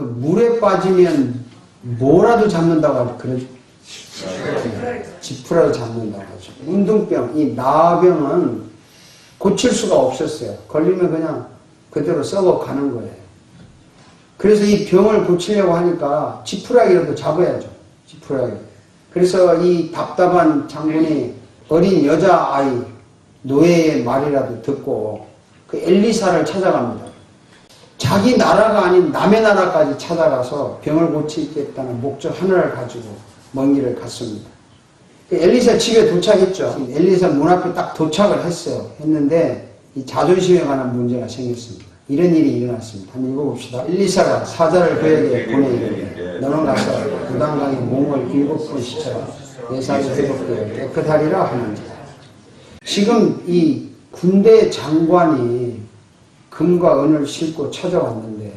물에 빠지면 뭐라도 잡는다고 하죠. 그런 지푸라도 잡는다고 하죠. 운동병, 이 나병은 고칠 수가 없었어요. 걸리면 그냥 그대로 썩어가는 거예요. 그래서 이 병을 고치려고 하니까 지푸라기라도 잡아야죠. 지푸라기. 그래서 이 답답한 장군이 어린 여자아이, 노예의 말이라도 듣고 그 엘리사를 찾아갑니다. 자기 나라가 아닌 남의 나라까지 찾아가서 병을 고치겠다는 목적 하나를 가지고 먼 길을 갔습니다. 엘리사 집에 도착했죠. 엘리사 문 앞에 딱 도착을 했어요. 했는데 이 자존심에 관한 문제가 생겼습니다. 이런 일이 일어났습니다. 한번 읽어봅시다. 엘리사가 사자를 그에게 보내이르되 너는 가서 요단강에 몸을 7번 씻어라. 내 살이 회복되어 깨끗하리라 하는지라. 지금 이 군대 장관이 금과 은을 싣고 찾아왔는데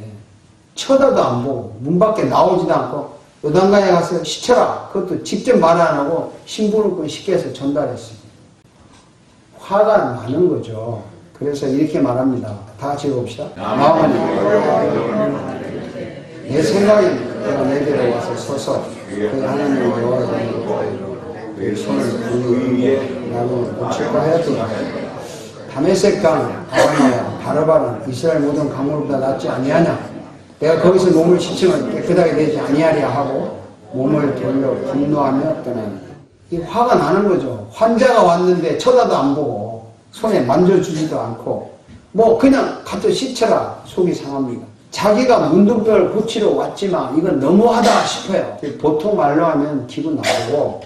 쳐다도 안 보고 문 밖에 나오지도 않고 요단강에 가서 씻어라. 그것도 직접 말 안 하고 신부름꾼 시켜서 전달했습니다. 화가 나는 거죠. 그래서 이렇게 말합니다. 다 같이 읽어봅시다. 마음은 내 생각에 내가 내게로 와서 서서 그 하나님의 여호와의 손을 부르고 나는 고칠까 하였더라. 다메섹강 아바니아 바르바는 이스라엘 모든 강물보다 낫지 아니하냐. 내가 거기서 몸을 씻으면 깨끗하게 되지 아니하리야 하고 몸을 돌려 분노하며 떠납니다. 이 화가 나는 거죠. 환자가 왔는데 쳐다도 안 보고 손에 만져주지도 않고 뭐 그냥 가서 씻쳐라. 속이 상합니다. 자기가 문둥병을 고치러 왔지만 이건 너무하다 싶어요. 보통 말로 하면 기분 나쁘고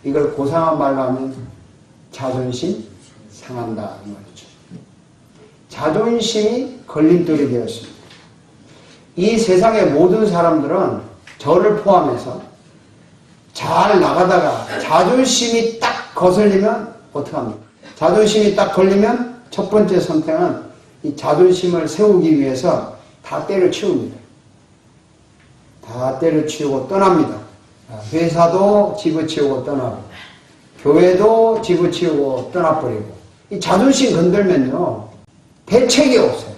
이걸 고상한 말로 하면 자존심 상한다 이 말이죠. 자존심이 걸림돌이 되었습니다. 이 세상의 모든 사람들은 저를 포함해서 잘 나가다가 자존심이 딱 거슬리면 어떡합니까? 자존심이 딱 걸리면 첫 번째 선택은 이 자존심을 세우기 위해서 다 때려치웁니다. 다 때려치우고 떠납니다. 회사도 집어치우고 떠나고 교회도 집어치우고 떠나버리고 이 자존심 건들면요 대책이 없어요.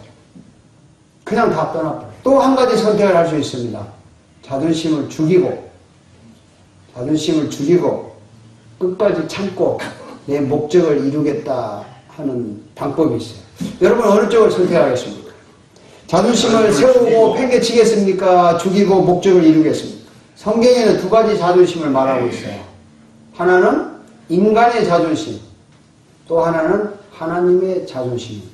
그냥 다 떠나버려요. 또 한 가지 선택을 할 수 있습니다. 자존심을 죽이고 끝까지 참고 내 목적을 이루겠다 하는 방법이 있어요. 여러분 어느 쪽을 선택하겠습니까? 자존심을 세우고 팽개치겠습니까? 죽이고 목적을 이루겠습니까? 성경에는 두 가지 자존심을 말하고 있어요. 하나는 인간의 자존심, 또 하나는 하나님의 자존심입니다.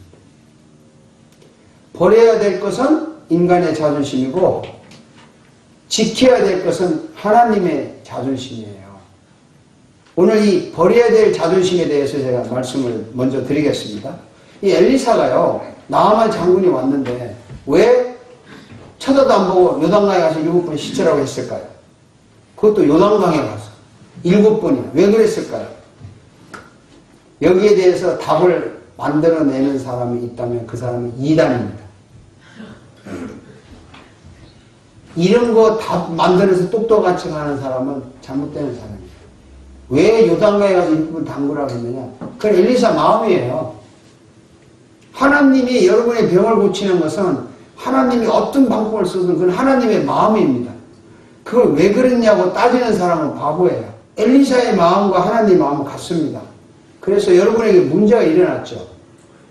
버려야 될 것은 인간의 자존심이고 지켜야 될 것은 하나님의 자존심이에요. 오늘 이 버려야 될 자존심에 대해서 제가 말씀을 먼저 드리겠습니다. 이 엘리사가요 나아만 장군이 왔는데 왜 쳐다도 안 보고 요단강에 가서 7번 씻으라고 했을까요? 그것도 요단강에 가서 7번이나 왜 그랬을까요? 여기에 대해서 답을 만들어내는 사람이 있다면 그 사람은 이단입니다. 이런 거 다 만들어서 똑똑같이 가는 사람은 잘못되는 사람입니다. 왜 요단강에 가서 7번 담그라고 했느냐? 그건 엘리사 마음이에요. 하나님이 여러분의 병을 고치는 것은 하나님이 어떤 방법을 쓰든 그건 하나님의 마음입니다. 그걸 왜 그랬냐고 따지는 사람은 바보예요. 엘리사의 마음과 하나님의 마음은 같습니다. 그래서 여러분에게 문제가 일어났죠.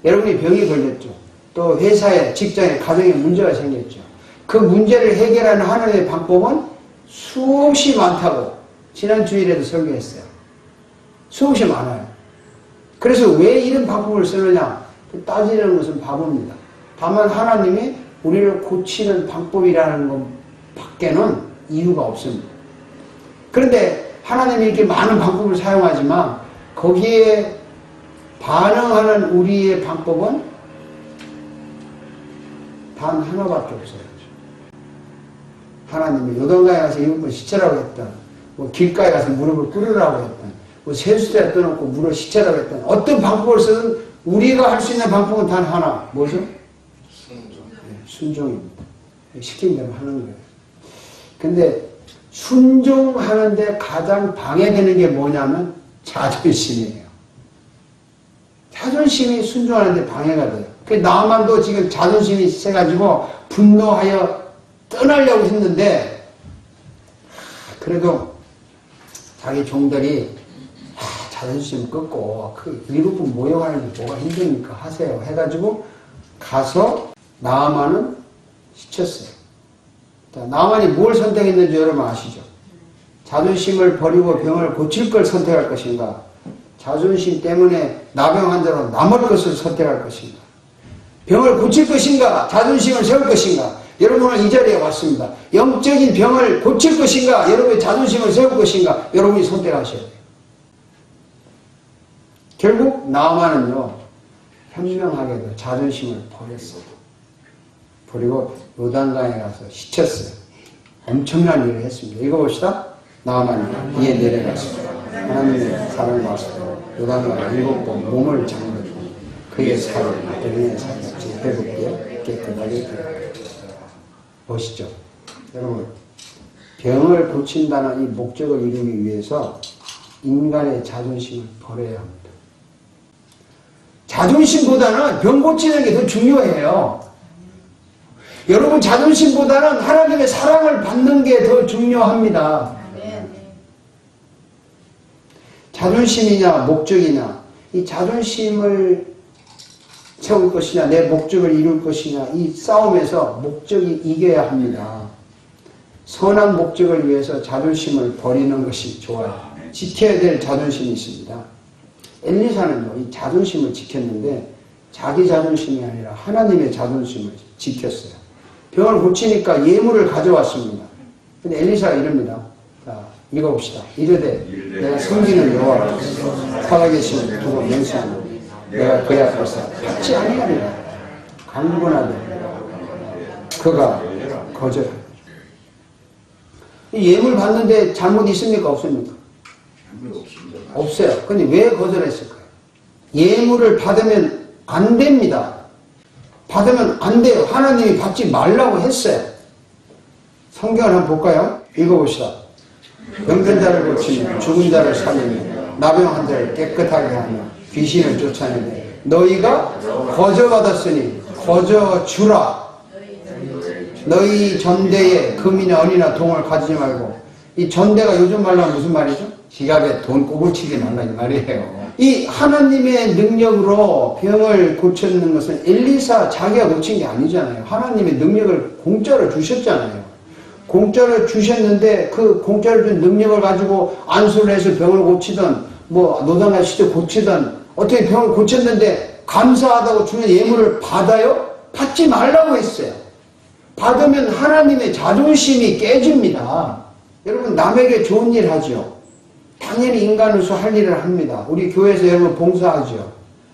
여러분이 병이 걸렸죠. 또 회사에, 직장에, 가정에 문제가 생겼죠. 그 문제를 해결하는 하나님의 방법은 수없이 많다고 지난 주일에도 설교했어요. 수없이 많아요. 그래서 왜 이런 방법을 쓰느냐? 따지는 것은 바보입니다. 다만 하나님이 우리를 고치는 방법이라는 것 밖에는 이유가 없습니다. 그런데 하나님이 이렇게 많은 방법을 사용하지만 거기에 반응하는 우리의 방법은 단 하나밖에 없어요. 하나님이 요단강에 가서 7번 씻으라고 했던, 뭐 길가에 가서 무릎을 꿇으라고 했던, 뭐 세수대에 떠놓고 물을 씻으라고 했던 어떤 방법을 쓰든 우리가 할 수 있는 방법은 단 하나. 뭐죠? 순종입니다. 시킨 대로 하는 거예요. 근데 순종하는데 가장 방해되는 게 뭐냐면 자존심이에요. 자존심이 순종하는데 방해가 돼요. 그 나만도 지금 자존심이 세가지고 분노하여 떠나려고 했는데 그래도 자기 종들이 자존심 끊고 그 7분 모여가는 게 뭐가 힘드니까 하세요 해가지고 가서 나아만은 시켰어요. 나아만이 뭘 선택했는지 여러분 아시죠? 자존심을 버리고 병을 고칠 걸 선택할 것인가, 자존심 때문에 나병 환자로 남을 것을 선택할 것인가, 병을 고칠 것인가, 자존심을 세울 것인가. 여러분 오늘 이 자리에 왔습니다. 영적인 병을 고칠 것인가, 여러분의 자존심을 세울 것인가, 여러분이 선택하셔야 돼요. 결국 나아만은요 현명하게도 자존심을 버렸어요. 그리고 요단강에 가서 시쳤어요. 엄청난 일을 했습니다. 읽어봅시다. 나아만이 이에 내려가서 하나님의 사랑을 받고 요단강에 7번 몸을 잠그고 그의 살을 어린이의 살같이 회복되어 깨끗하게 되었다. 보시죠. 여러분 병을 고친다는 이 목적을 이루기 위해서 인간의 자존심을 버려야 합니다. 자존심보다는 병 고치는 게 더 중요해요. 여러분 자존심보다는 하나님의 사랑을 받는 게 더 중요합니다. 자존심이냐 목적이냐, 이 자존심을 세울 것이냐 내 목적을 이룰 것이냐, 이 싸움에서 목적이 이겨야 합니다. 선한 목적을 위해서 자존심을 버리는 것이 좋아요. 지켜야 될 자존심이 있습니다. 엘리사는요 이 자존심을 지켰는데 자기 자존심이 아니라 하나님의 자존심을 지켰어요. 병을 고치니까 예물을 가져왔습니다. 근데 엘리사가 이럽니다. 자, 읽어봅시다. 이르되 내가 섬기는 여호와를 살아계신 두고 맹세하노니 내가 그의 앞에서 받지 아니하리라. 강분하되 그가 거절하니라. 예물 받는데 잘못 있습니까? 없습니까? 없어요. 근데 왜 거절했을까요? 예물을 받으면 안 됩니다. 받으면 안 돼요. 하나님이 받지 말라고 했어요. 성경을 한번 볼까요? 읽어봅시다. 병든 자를 고치며 죽은 자를 살리며 나병한 자를 깨끗하게 하며 귀신을 쫓아내되 너희가 거저받았으니 거저주라. 너희 전대에 금이나 은이나 동을 가지지 말고. 이 전대가 요즘 말로 하면 무슨 말이죠? 지갑에 돈 꼬불치지 말라 이 말이에요. 이 하나님의 능력으로 병을 고쳤는 것은 엘리사 자기가 고친 게 아니잖아요. 하나님의 능력을 공짜로 주셨잖아요. 공짜로 주셨는데 그 공짜로 준 능력을 가지고 안수를 해서 병을 고치든 뭐 노단가 시대 고치든 어떻게 병을 고쳤는데 감사하다고 주는 예물을 받아요? 받지 말라고 했어요. 받으면 하나님의 자존심이 깨집니다. 여러분 남에게 좋은 일 하죠. 당연히 인간으로서 할 일을 합니다. 우리 교회에서 여러분 봉사하죠.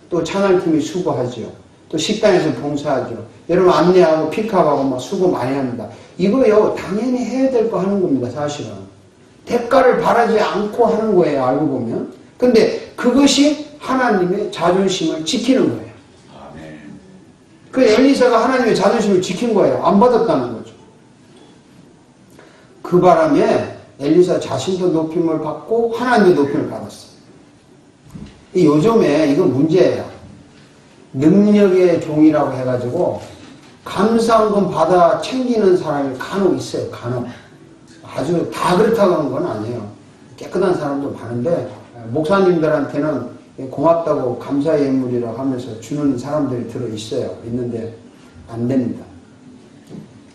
또 찬양팀이 수고하죠. 또 식당에서 봉사하죠. 여러분 안내하고 픽업하고 막 수고 많이 합니다. 이거요 당연히 해야 될 거 하는 겁니다. 사실은 대가를 바라지 않고 하는 거예요. 알고 보면. 근데 그것이 하나님의 자존심을 지키는 거예요. 그 엘리사가 하나님의 자존심을 지킨 거예요. 안 받았다는 거죠. 그 바람에 엘리사 자신도 높임을 받고 하나님도 높임을 받았어요. 요즘에 이건 문제예요. 능력의 종이라고 해가지고 감사원금 받아 챙기는 사람이 간혹 있어요. 간혹. 아주 다 그렇다고 하는 건 아니에요. 깨끗한 사람도 많은데 목사님들한테는 고맙다고 감사 예물이라고 하면서 주는 사람들이 들어있어요. 있는데 안 됩니다.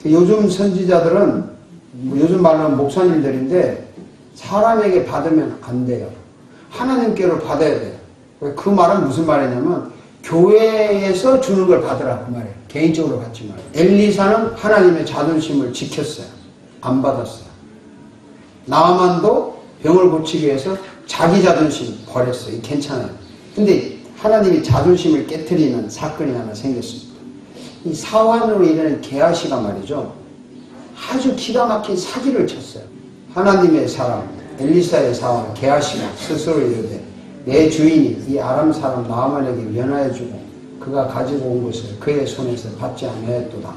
요즘 선지자들은 요즘 말로는 목사님들인데 사람에게 받으면 안 돼요. 하나님께로 받아야 돼요. 그 말은 무슨 말이냐면 교회에서 주는 걸 받으라 그 말이에요. 개인적으로 받지 말고. 엘리사는 하나님의 자존심을 지켰어요. 안 받았어요. 나아만도 병을 고치기 위해서 자기 자존심 버렸어요. 괜찮아요. 근데 하나님이 자존심을 깨트리는 사건이 하나 생겼습니다. 이 사환으로 인한 게하시가 말이죠. 아주 기가 막힌 사기를 쳤어요. 하나님의 사람 엘리사의 사환 게하시가 스스로 이르되 내 주인이 이 아람 사람 나아만에게 면하여주고 그가 가지고 온 것을 그의 손에서 받지 아니하였도다.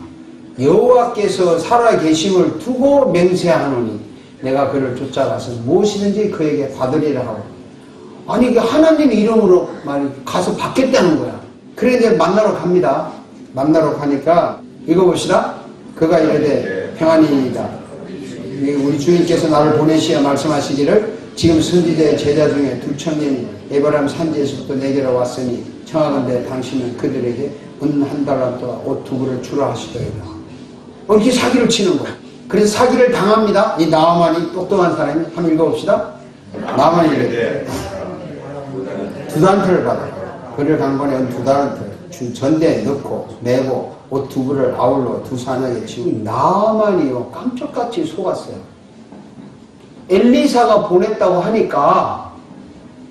여호와께서 살아계심을 두고 맹세하노니 내가 그를 쫓아가서 무엇이든지 그에게 받으리라 하고. 아니 그 하나님 이름으로 가서 받겠다는 거야. 그래 이제 만나러 갑니다. 만나러 가니까 읽어봅시다. 그가 이르되 평안이니이다. 우리 주님께서 나를 보내시어 말씀하시기를 지금 선지자의 제자 중에 두 청년이 에브라임 산지에서부터 내게로 왔으니 청하건대 당신은 그들에게 은 한 달란트와 옷 두 벌을 주라 하시더이다. 이렇게 사기를 치는 거야. 그래서 사기를 당합니다. 이 나아만이 똑똑한 사람이 한번 읽어봅시다. 나아만이 이래. 두 달란트를 받아. 그를 강권에 은 두 달란트 전대에 넣고 매고 옷 두 벌을 아울러 두 사냥에 치고 나아만이요 깜짝같이 속았어요. 엘리사가 보냈다고 하니까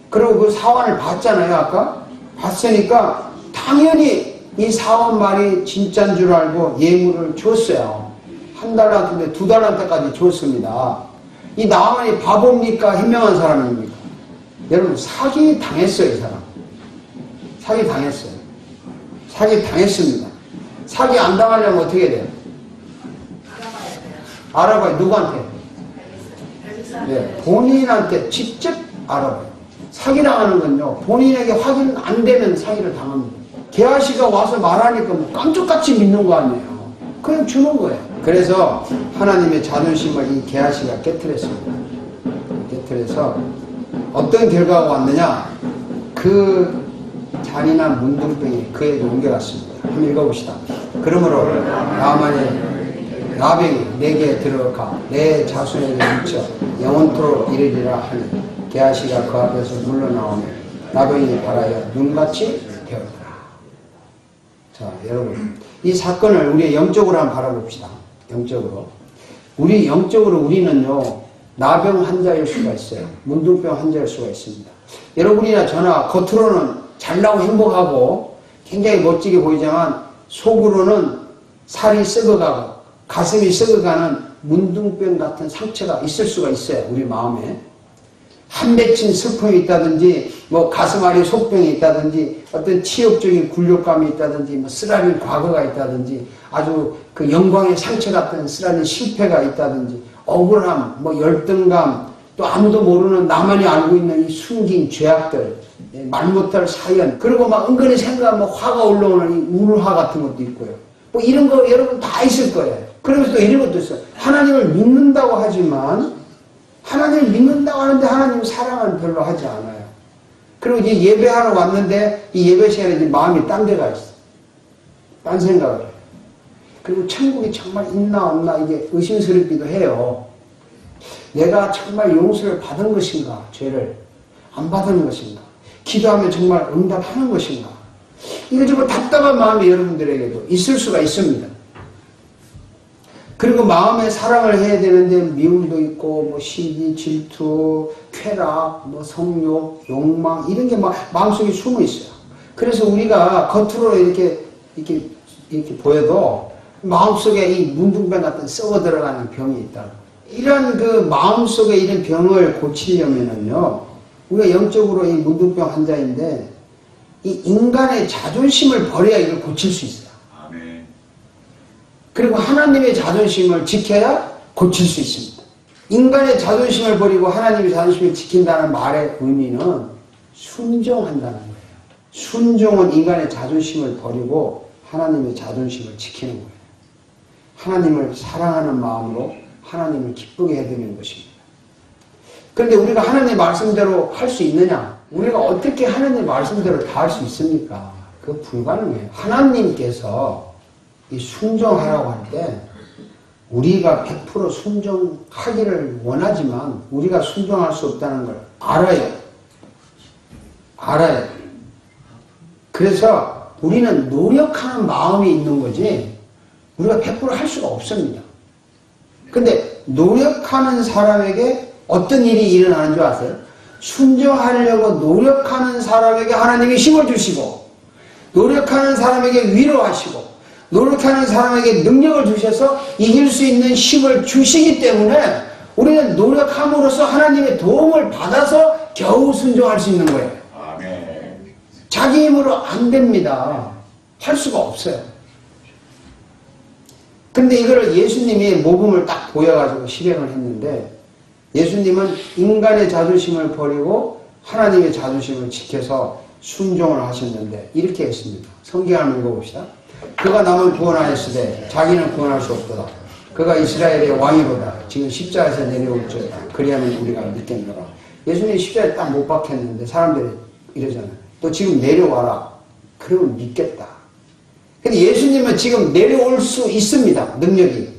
그리고 그 사원을 봤잖아요. 아까 봤으니까 당연히 이 사원 말이 진짜인 줄 알고 예물을 줬어요. 한 달란트인데 두 달란트까지 줬습니다. 이 나아만이 바보입니까? 현명한 사람입니까? 여러분 사기 당했어요. 이 사람 사기 당했어요. 사기 당했습니다. 사기 안 당하려면 어떻게 돼요? 알아봐요. 누구한테? 네, 본인한테 직접 알아봐요. 사기당하는 건요, 본인에게 확인 안 되면 사기를 당합니다. 게하시가 와서 말하니까 뭐 깜짝같이 믿는 거 아니에요. 그냥 주는 거예요. 그래서 하나님의 자존심을 이 게하시가 깨트렸습니다. 깨트려서 어떤 결과가 왔느냐? 그 잔인한 문둥병이 그에게 옮겨갔습니다. 한번 읽어봅시다. 그러므로 나아만이 나병이 내게 들어가 내 자손에게 미쳐 영원토록 이르리라 하니 게하시가 그 앞에서 물러나오며 나병이 발하여 눈같이 되었더라. 자, 여러분 이 사건을 우리 영적으로 한번 바라봅시다. 영적으로 우리는요 나병 환자일 수가 있어요. 문둥병 환자일 수가 있습니다. 여러분이나 저나 겉으로는 잘나고 행복하고 굉장히 멋지게 보이지만 속으로는 살이 썩어가고 가슴이 썩어가는 문둥병 같은 상처가 있을 수가 있어요. 우리 마음에 한 맺힌 슬픔이 있다든지 뭐 가슴 아래 속병이 있다든지 어떤 치욕적인 굴욕감이 있다든지 뭐 쓰라린 과거가 있다든지 아주 그 영광의 상처 같은 쓰라린 실패가 있다든지 억울함 뭐 열등감 또 아무도 모르는 나만이 알고 있는 이 숨긴 죄악들 말 못할 사연 그리고 막 은근히 생각하면 화가 올라오는 이 우울화 같은 것도 있고요. 뭐 이런 거 여러분 다 있을 거예요. 그러면서 또 이런 것도 있어요. 하나님을 믿는다고 하지만 하나님을 믿는다고 하는데 하나님 사랑은 별로 하지 않아요. 그리고 이제 예배하러 왔는데 이 예배 시간에 이제 마음이 딴 데가 있어. 딴 생각을 해요. 그리고 천국이 정말 있나 없나 이게 의심스럽기도 해요. 내가 정말 용서를 받은 것인가? 죄를 안 받은 것인가? 기도하면 정말 응답하는 것인가? 이거 답답한 마음이 여러분들에게도 있을 수가 있습니다. 그리고 마음에 사랑을 해야 되는데 미움도 있고 뭐 시기, 질투, 쾌락, 뭐 성욕, 욕망 이런 게 막 마음속에 숨어 있어요. 그래서 우리가 겉으로 이렇게 보여도 마음속에 이 문둥병 같은 썩어 들어가는 병이 있다. 이런 그 마음속에 이런 병을 고치려면은요, 우리가 영적으로 이 문둥병 환자인데 이 인간의 자존심을 버려야 이걸 고칠 수 있어요. 아멘. 그리고 하나님의 자존심을 지켜야 고칠 수 있습니다. 인간의 자존심을 버리고 하나님의 자존심을 지킨다는 말의 의미는 순종한다는 거예요. 순종은 인간의 자존심을 버리고 하나님의 자존심을 지키는 거예요. 하나님을 사랑하는 마음으로 하나님을 기쁘게 해드리는 것입니다. 그런데 우리가 하나님의 말씀대로 할 수 있느냐? 우리가 어떻게 하나님의 말씀대로 다 할 수 있습니까? 그거 불가능해요. 하나님께서 이 순종하라고 할 때 우리가 100% 순종하기를 원하지만 우리가 순종할 수 없다는 걸 알아요. 그래서 우리는 노력하는 마음이 있는 거지 우리가 100% 할 수가 없습니다. 근데 노력하는 사람에게 어떤 일이 일어나는 줄 아세요? 순종하려고 노력하는 사람에게 하나님이 힘을 주시고 노력하는 사람에게 위로하시고 노력하는 사람에게 능력을 주셔서 이길 수 있는 힘을 주시기 때문에 우리는 노력함으로써 하나님의 도움을 받아서 겨우 순종할 수 있는 거예요. 아멘. 자기 힘으로 안 됩니다. 할 수가 없어요. 근데 이거를 예수님이 모범을 딱 보여가지고 실행을 했는데 예수님은 인간의 자존심을 버리고 하나님의 자존심을 지켜서 순종을 하셨는데 이렇게 했습니다. 성경 한번 읽어봅시다. 그가 남을 구원하였으되 자기는 구원할 수 없도다. 그가 이스라엘의 왕이로다. 지금 십자가에서 내려올지어다. 그리하면 우리가 믿겠노라. 예수님이 십자가에 딱 못 박혔는데 사람들이 이러잖아요. 또 지금 내려와라. 그러면 믿겠다. 근데 예수님은 지금 내려올 수 있습니다. 능력이.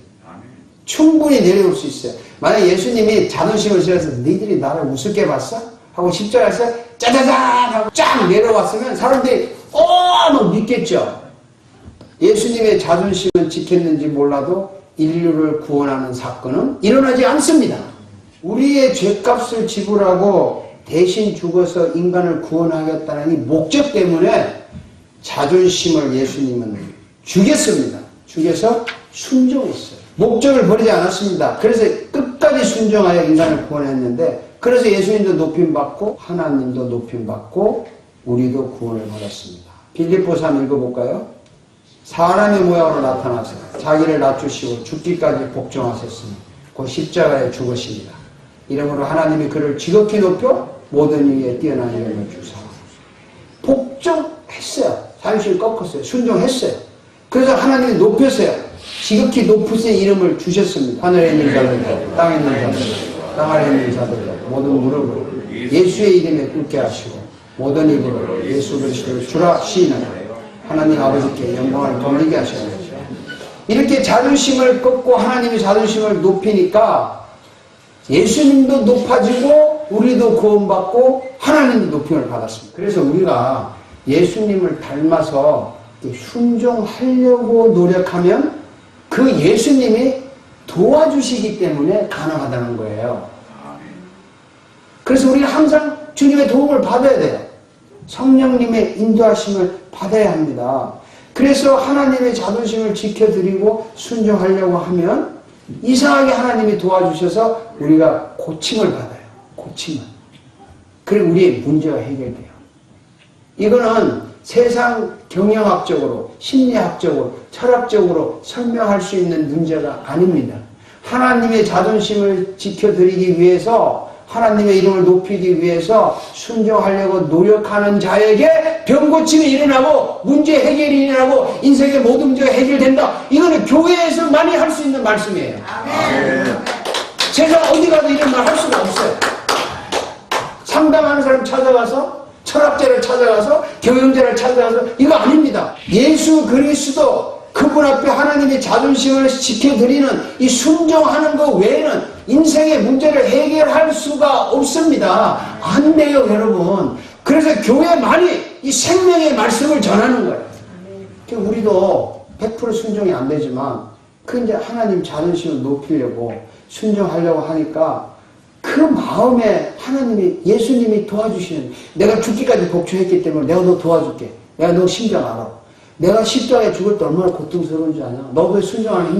충분히 내려올 수 있어요. 만약 예수님이 자존심을 실어서 너희들이 나를 우습게 봤어? 하고 십자가에서 짜자잔 하고 쫙 내려왔으면 사람들이 너무 믿겠죠. 예수님의 자존심을 지켰는지 몰라도 인류를 구원하는 사건은 일어나지 않습니다. 우리의 죄값을 지불하고 대신 죽어서 인간을 구원하겠다는 이 목적 때문에 자존심을 예수님은 죽였습니다. 죽여서 순종했어요. 목적을 버리지 않았습니다. 그래서 끝까지 순종하여 인간을 구원했는데, 그래서 예수님도 높임받고 하나님도 높임받고 우리도 구원을 받았습니다. 빌립보서 한번 읽어볼까요? 사람의 모양으로 나타나서 자기를 낮추시고 죽기까지 복종하셨으니 곧 십자가에 죽으십니다. 이러므로 하나님이 그를 지극히 높여 모든 위에 뛰어난 이름을 주사 복종했어요. 자존심을 꺾었어요. 순종했어요. 그래서 하나님이 높였어요. 지극히 높으신 이름을 주셨습니다. 하늘에 있는 자들도 땅에 있는 자들도 땅 아래에 있는 자들도 모든 무릎을 예수의 이름에 꿇게 하시고 모든 입으로 예수 그리스도를 주라 시인하라. 하나님 아버지께 영광을 돌리게 하셔야 되죠. 이렇게 자존심을 꺾고 하나님이 자존심을 높이니까 예수님도 높아지고 우리도 구원받고 하나님도 높임을 받았습니다. 그래서 우리가 예수님을 닮아서 순종하려고 노력하면 그 예수님이 도와주시기 때문에 가능하다는 거예요. 그래서 우리는 항상 주님의 도움을 받아야 돼요. 성령님의 인도하심을 받아야 합니다. 그래서 하나님의 자존심을 지켜드리고 순종하려고 하면 이상하게 하나님이 도와주셔서 우리가 고침을 받아요. 고침을. 그리고 우리의 문제가 해결돼요. 이거는 세상 경영학적으로, 심리학적으로, 철학적으로 설명할 수 있는 문제가 아닙니다. 하나님의 자존심을 지켜드리기 위해서, 하나님의 이름을 높이기 위해서 순종하려고 노력하는 자에게 병고침이 일어나고 문제 해결이 일어나고 인생의 모든 문제가 해결된다. 이거는 교회에서 많이 할 수 있는 말씀이에요. 아멘. 제가 어디 가도 이런 말 할 수가 없어요. 상담하는 사람 찾아가서, 철학자를 찾아가서, 경영자를 찾아가서, 이거 아닙니다. 예수 그리스도 그분 앞에 하나님의 자존심을 지켜드리는 이 순종하는 것 외에는 인생의 문제를 해결할 수가 없습니다. 안 돼요, 여러분. 그래서 교회만이 이 생명의 말씀을 전하는 거예요. 우리도 100% 순종이 안 되지만, 그 이제 하나님 자존심을 높이려고 순종하려고 하니까 그 마음에 하나님이, 예수님이 도와주시는, 내가 죽기까지 복종했기 때문에 내가 너 도와줄게. 내가 너 심정 알아. 내가 십자가에 죽을 때 얼마나 고통스러운 줄 아냐? 너도 순종하는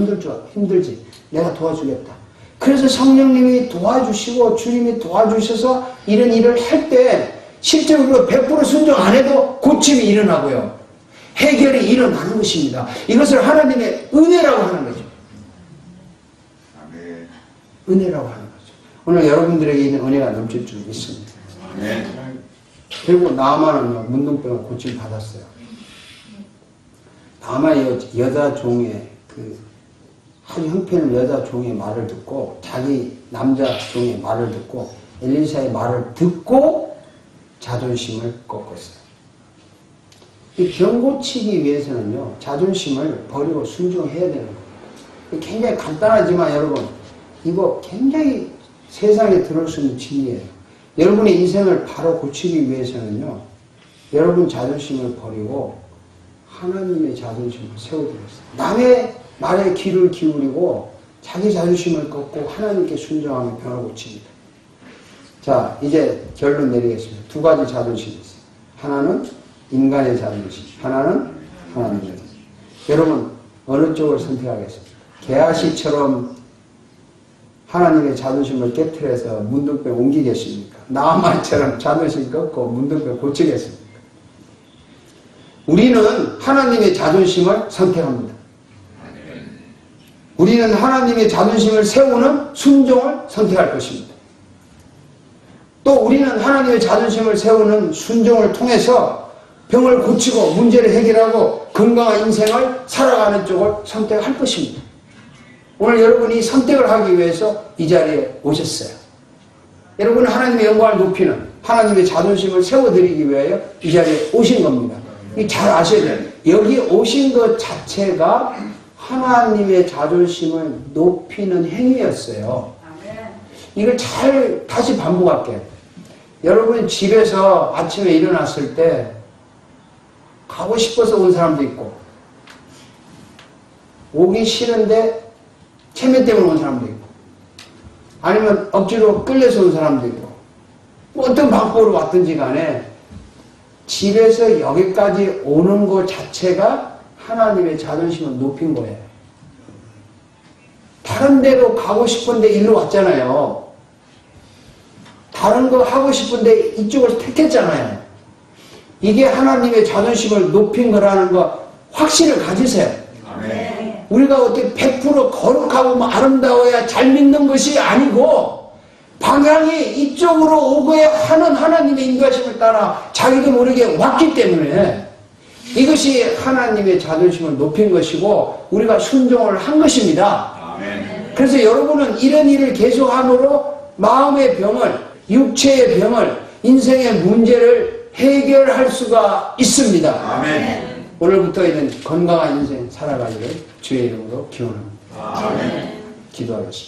힘들지? 내가 도와주겠다. 그래서 성령님이 도와주시고 주님이 도와주셔서 이런 일을 할 때 실제로 우리가 100% 순종 안 해도 고침이 일어나고요. 해결이 일어나는 것입니다. 이것을 하나님의 은혜라고 하는 거죠. 은혜라고 하는 거죠. 오늘 여러분들에게 있는 은혜가 넘칠 줄 믿습니다. 결국 나아만은요, 문둥병을 고침 받았어요. 나아만의 여자 종의 아주 형편없는 여자 종의 말을 듣고, 자기 남자 종의 말을 듣고, 엘리사의 말을 듣고 자존심을 꺾었어요. 이 병 고치기 위해서는요, 자존심을 버리고 순종해야 되는 거예요. 굉장히 간단하지만 여러분, 이거 굉장히 세상에 들을 수 있는 진리예요. 여러분의 인생을 바로 고치기 위해서는요, 여러분 자존심을 버리고 하나님의 자존심을 세워드렸어요. 남의 말에 귀를 기울이고 자기 자존심을 꺾고 하나님께 순종하며 병을 고칩니다. 자, 이제 결론 내리겠습니다. 두 가지 자존심이 있어요. 하나는 인간의 자존심, 하나는 하나님의 자존심. 여러분 어느 쪽을 선택하겠습니까? 게하시처럼 하나님의 자존심을 깨트려서 문둥병 옮기겠습니까? 나아만처럼 자존심 꺾고 문둥병 고치겠습니까? 우리는 하나님의 자존심을 선택합니다. 우리는 하나님의 자존심을 세우는 순종을 선택할 것입니다. 또 우리는 하나님의 자존심을 세우는 순종을 통해서 병을 고치고 문제를 해결하고 건강한 인생을 살아가는 쪽을 선택할 것입니다. 오늘 여러분이 선택을 하기 위해서 이 자리에 오셨어요. 여러분은 하나님의 영광을 높이는, 하나님의 자존심을 세워드리기 위하여 이 자리에 오신 겁니다. 잘 아셔야 돼요. 여기 오신 것 자체가 하나님의 자존심을 높이는 행위였어요. 이걸 잘 다시 반복할게요. 여러분 집에서 아침에 일어났을 때 가고 싶어서 온 사람도 있고, 오기 싫은데 체면 때문에 온 사람도 있고, 아니면 억지로 끌려서 온 사람도 있고, 뭐 어떤 방법으로 왔든지 간에 집에서 여기까지 오는 것 자체가 하나님의 자존심을 높인 거예요. 다른 데로 가고 싶은데 일로 왔잖아요. 다른 거 하고 싶은데 이쪽을 택했잖아요. 이게 하나님의 자존심을 높인 거라는 거 확신을 가지세요. 아멘. 우리가 어떻게 100% 거룩하고 뭐 아름다워야 잘 믿는 것이 아니고, 방향이 이쪽으로 오고야 하는 하나님의 인도하심을 따라 자기도 모르게 왔기 때문에 이것이 하나님의 자존심을 높인 것이고 우리가 순종을 한 것입니다. 아멘. 그래서 여러분은 이런 일을 계속함으로 마음의 병을, 육체의 병을, 인생의 문제를 해결할 수가 있습니다. 아멘. 오늘부터는 건강한 인생 살아가기를 주의 이름으로 기원합니다. 아멘. 기도하겠습니다.